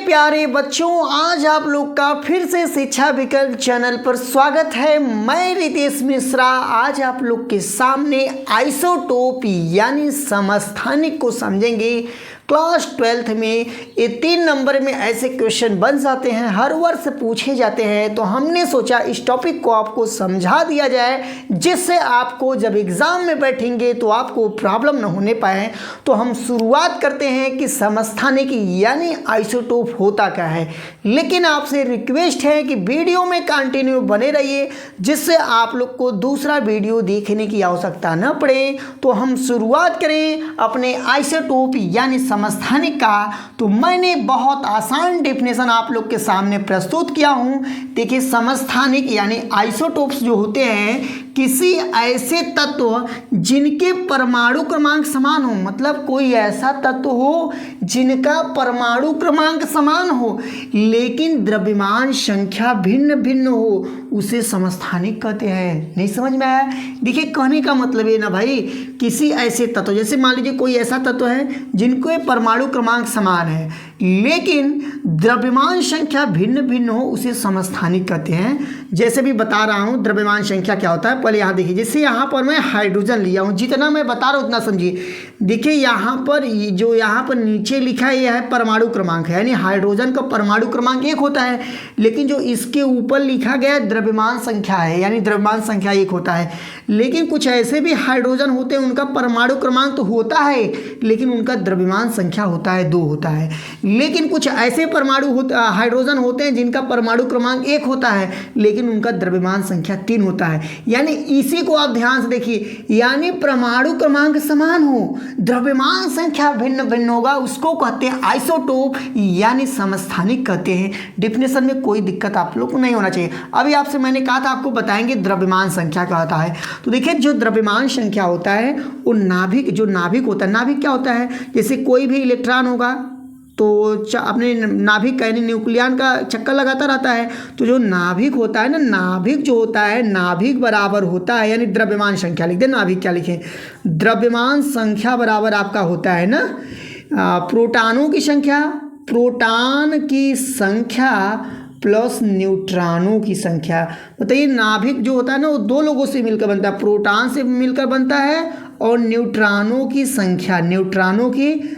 प्यारे बच्चों, आज आप लोग का फिर से शिक्षा विकल्प चैनल पर स्वागत है। मैं रितेश मिश्रा आज आप लोग के सामने आइसोटोप यानी समस्थानिक को समझेंगे। क्लास 12th में ये 3 नंबर में ऐसे क्वेश्चन बन जाते हैं, हर वर्ष पूछे जाते हैं, तो हमने सोचा इस टॉपिक को आपको समझा दिया जाए, जिससे आपको जब एग्ज़ाम में बैठेंगे तो आपको प्रॉब्लम न होने पाए। तो हम शुरुआत करते हैं कि समस्थानिक यानी आइसोटोप होता क्या है। लेकिन आपसे रिक्वेस्ट है कि वीडियो में कंटिन्यू बने रहिए, जिससे आप लोग को दूसरा वीडियो देखने की आवश्यकता न पड़े। तो हम शुरुआत करें अपने आइसोटोप यानी समस्थानिक का। तो मैंने बहुत आसान डेफिनेशन आप लोग के सामने प्रस्तुत किया हूँ। देखिए, समस्थानिक यानी आइसोटोप्स जो होते हैं किसी ऐसे तत्व जिनके परमाणु क्रमांक समान हो, मतलब कोई ऐसा तत्व हो जिनका परमाणु क्रमांक समान हो लेकिन द्रव्यमान संख्या भिन्न भिन्न हो, उसे समस्थानिक कहते हैं। नहीं समझ में आया? देखिए, कहने का मतलब ये ना भाई, किसी ऐसे तत्व, जैसे मान लीजिए कोई ऐसा तत्व है जिनको परमाणु क्रमांक समान है लेकिन द्रव्यमान संख्या भिन्न भिन्न हो, उसे समस्थानिक कहते हैं। जैसे भी बता रहा हूँ द्रव्यमान संख्या क्या होता है, पहले यहाँ देखिए। जैसे यहाँ पर मैं हाइड्रोजन लिया हूँ, जितना मैं बता रहा हूँ उतना समझिए। देखिए यहाँ पर जो यहाँ पर नीचे लिखा है यह है परमाणु क्रमांक है, यानी हाइड्रोजन का परमाणु क्रमांक 1 होता है, लेकिन जो इसके ऊपर लिखा गया द्रव्यमान संख्या है, यानी द्रव्यमान संख्या 1 होता है। लेकिन कुछ ऐसे भी हाइड्रोजन होते हैं उनका परमाणु क्रमांक तो होता है लेकिन उनका द्रव्यमान संख्या होता है 2 होता है। लेकिन कुछ ऐसे हाइड्रोजन होते हैं जिनका परमाणु क्रमांक 1 होता है लेकिन उनका द्रव्यमान संख्या 3 होता है। यानी इसी को आप ध्यान से देखिए, यानी परमाणु क्रमांक समान हो, द्रव्यमान संख्या भिन्न भिन्न होगा, उसको कहते हैं आइसोटोप यानी समस्थानिक कहते हैं। डिफिनेशन में कोई दिक्कत आप लोग को नहीं होना चाहिए। अभी आपसे मैंने कहा था आपको बताएंगे द्रव्यमान संख्या क्या होता है। तो देखिए, जो द्रव्यमान संख्या होता है वो नाभिक होता है। नाभिक क्या होता है? जैसे कोई भी इलेक्ट्रॉन होगा तो अपने नाभिक का यानी न्यूक्लियन का चक्कर लगाता रहता है। तो जो नाभिक होता है ना, नाभिक जो होता है, नाभिक बराबर होता है, यानी द्रव्यमान संख्या लिख दे। नाभिक क्या लिखें? द्रव्यमान संख्या बराबर आपका होता है ना प्रोटॉनों की संख्या, प्रोटॉन की संख्या प्लस न्यूट्रॉनों की संख्या। बताइए, नाभिक जो होता है ना वो 2 लोगों से मिलकर बनता है, प्रोटॉन से मिलकर बनता है और न्यूट्रॉनों की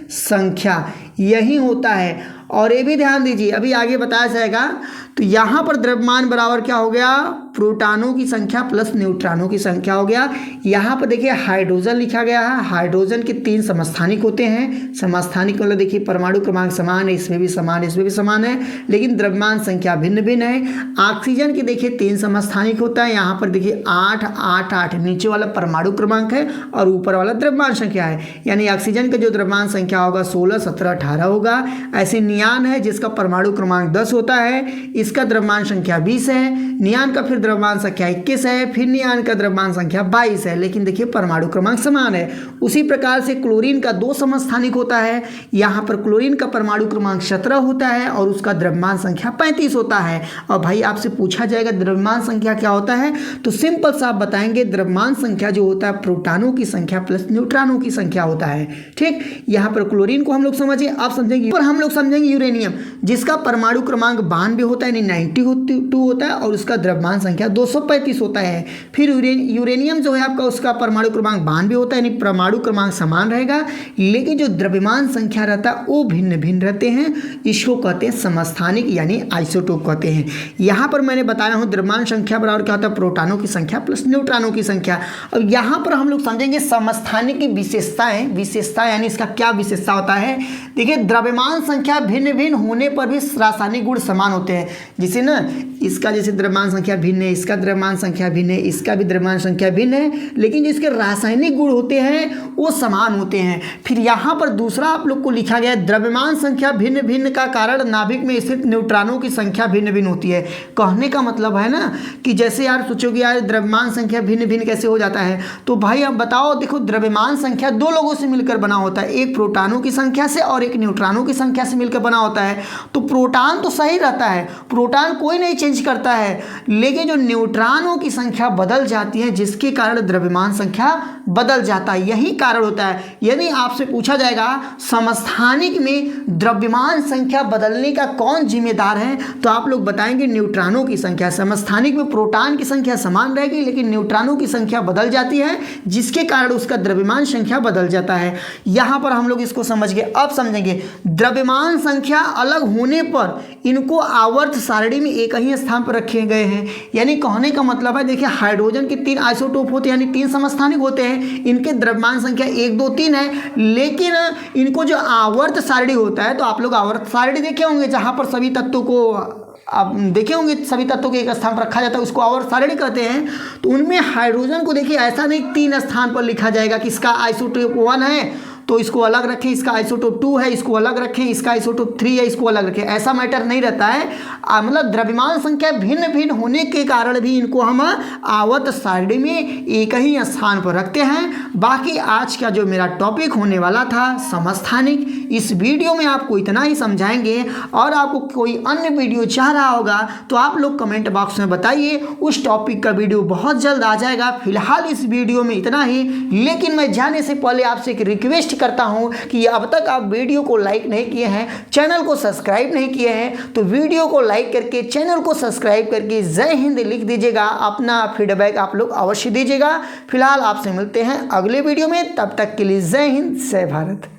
संख्या यही होता है। और ये भी ध्यान दीजिए, अभी आगे बताया जाएगा। तो यहाँ पर द्रव्यमान बराबर क्या हो गया? प्रोटॉनों की संख्या प्लस न्यूट्रॉनों की संख्या हो गया। यहाँ पर देखिए हाइड्रोजन लिखा गया है। हाइड्रोजन के 3 समस्थानिक होते हैं। समस्थानिक मतलब देखिए परमाणु क्रमांक समान है, इसमें भी समान है, इसमें भी समान है, लेकिन द्रव्यमान संख्या भिन्न भिन्न है। ऑक्सीजन के देखिए 3 समस्थानिक होता है। यहाँ पर देखिए 8 8 8 नीचे वाला परमाणु क्रमांक है और ऊपर वाला द्रव्यमान संख्या है। यानी ऑक्सीजन का जो द्रव्यमान संख्या होगा 16 17 18 होगा। ऐसे नियान है जिसका परमाणु क्रमांक 10 होता है, इसका द्रव्यमान संख्या 20 है। नियान का फिर द्रव्यमान संख्या 21 है, फिर नियान का द्रव्यमान संख्या 22 है, लेकिन देखिए परमाणु क्रमांक समान है। उसी प्रकार से क्लोरीन का 2 समस्थानिक होता है। यहाँ पर क्लोरीन का परमाणु क्रमांक 17 होता है और उसका द्रव्यमान संख्या 35 होता है। और भाई आपसे पूछा जाएगा द्रव्यमान संख्या क्या होता है, तो सिंपल सा आप बताएंगे द्रव्यमान संख्या जो होता है प्रोटॉनों की संख्या प्लस न्यूट्रॉनों की संख्या होता है। ठीक, यहाँ पर क्लोरीन को हम लोग समझे, आप समझेंगे। पर हम लोग समझेंगे यूरेनियम, जिसका परमाणु क्रमांक 92 होता है, यानी 92 होता है और उसका द्रव्यमान संख्या 235 होता है। फिर यूरेनियम जो है आपका, उसका परमाणु क्रमांक 92 होता है, यानी परमाणु क्रमांक समान रहेगा, लेकिन जो द्रव्यमान संख्या रहता है वो भिन्न भिन्न रहते हैं। इसको कहते हैं समस्थानिक यानी आइसोटोप कहते हैं। यहाँ पर मैंने बताया हूँ द्रव्यमान संख्या बराबर क्या होता है? प्रोटॉनों की संख्या प्लस न्यूट्रॉनों की संख्या। और यहाँ पर हम लोग समझेंगे समस्थानिक की विशेषता यानी इसका क्या विशेषता होता है। देखिए, द्रव्यमान संख्या भिन्न भिन्न होने पर भी रासायनिक गुण समान होते हैं। जैसे ना इसका जैसे द्रव्यमान संख्या भिन्न है, इसका द्रव्यमान संख्या भिन्न है, इसका भी द्रव्यमान संख्या भिन्न है, लेकिन जो इसके रासायनिक गुण होते हैं वो समान होते हैं। फिर यहाँ पर दूसरा आप लोग को लिखा गया है द्रव्यमान संख्या भिन्न भिन्न का कारण नाभिक में स्थित न्यूट्रॉनों की संख्या भिन्न भिन्न होती है। कहने का मतलब है ना कि जैसे यार सोचोगे यार द्रव्यमान संख्या भिन्न भिन्न कैसे हो जाता है, तो भाई अब बताओ। देखो, द्रव्यमान संख्या 2 लोगों से मिलकर बना होता है, एक प्रोटॉनों की संख्या से और एक न्यूट्रॉनों की संख्या से मिलकर बना होता है। तो प्रोटॉन तो सही रहता है, प्रोटॉन कोई नहीं चेंज करता है, लेकिन जो न्यूट्रॉनों की संख्या बदल जाती है जिसके कारण द्रव्यमान संख्या बदल जाता है, यही कारण होता है। यदि आपसे पूछा जाएगा समस्थानिक में द्रव्यमान संख्या बदलने का कौन जिम्मेदार है, तो आप लोग बताएंगे न्यूट्रॉनों की संख्या। समस्थानिक में प्रोटॉन की संख्या समान रहेगी लेकिन न्यूट्रॉनों की संख्या बदल जाती है जिसके कारण उसका द्रव्यमान संख्या बदल जाता है। यहां पर हम लोग इसको समझ गए। अब समझेंगे द्रव्यमान संख्या अलग होने पर इनको आवर्त सारणी में एक ही स्थान पर रखे गए हैं। यानी कहने का मतलब है, देखिए हाइड्रोजन के 3 आइसोटोप होते हैं यानी 3 समस्थानिक होते हैं, इनके द्रव्यमान संख्या 1 2 3 है, लेकिन इनको जो आवर्त सारणी होता है, तो आप लोग आवर्त सारणी देखे होंगे जहां पर सभी तत्वों को आप देखे होंगे, सभी तत्वों के एक स्थान पर रखा जाता है, उसको आवर्त सारणी कहते हैं। तो उनमें हाइड्रोजन को देखिए ऐसा नहीं 3 स्थान पर लिखा जाएगा कि इसका आइसोटोप 1 है तो इसको अलग रखें, इसका आइसोटोप 2 है इसको अलग रखें, इसका आइसोटोप 3 है इसको अलग रखें, ऐसा मैटर नहीं रहता है। मतलब द्रव्यमान संख्या भिन्न भिन्न होने के कारण भी इनको हम आवर्त सारणी में एक ही स्थान पर रखते हैं। बाकी आज का जो मेरा टॉपिक होने वाला था समस्थानिक, इस वीडियो में आपको इतना ही समझाएंगे। और आपको कोई अन्य वीडियो चाह रहा होगा तो आप लोग कमेंट बॉक्स में बताइए, उस टॉपिक का वीडियो बहुत जल्द आ जाएगा। फिलहाल इस वीडियो में इतना ही, लेकिन मैं जाने से पहले आपसे एक रिक्वेस्ट करता हूं कि अब तक आप वीडियो को लाइक नहीं किए हैं, चैनल को सब्सक्राइब नहीं किए हैं, तो वीडियो को लाइक करके चैनल को सब्सक्राइब करके जय हिंद लिख दीजिएगा। अपना फीडबैक आप लोग अवश्य दीजिएगा। फिलहाल आपसे मिलते हैं अगले वीडियो में, तब तक के लिए जय हिंद जय भारत।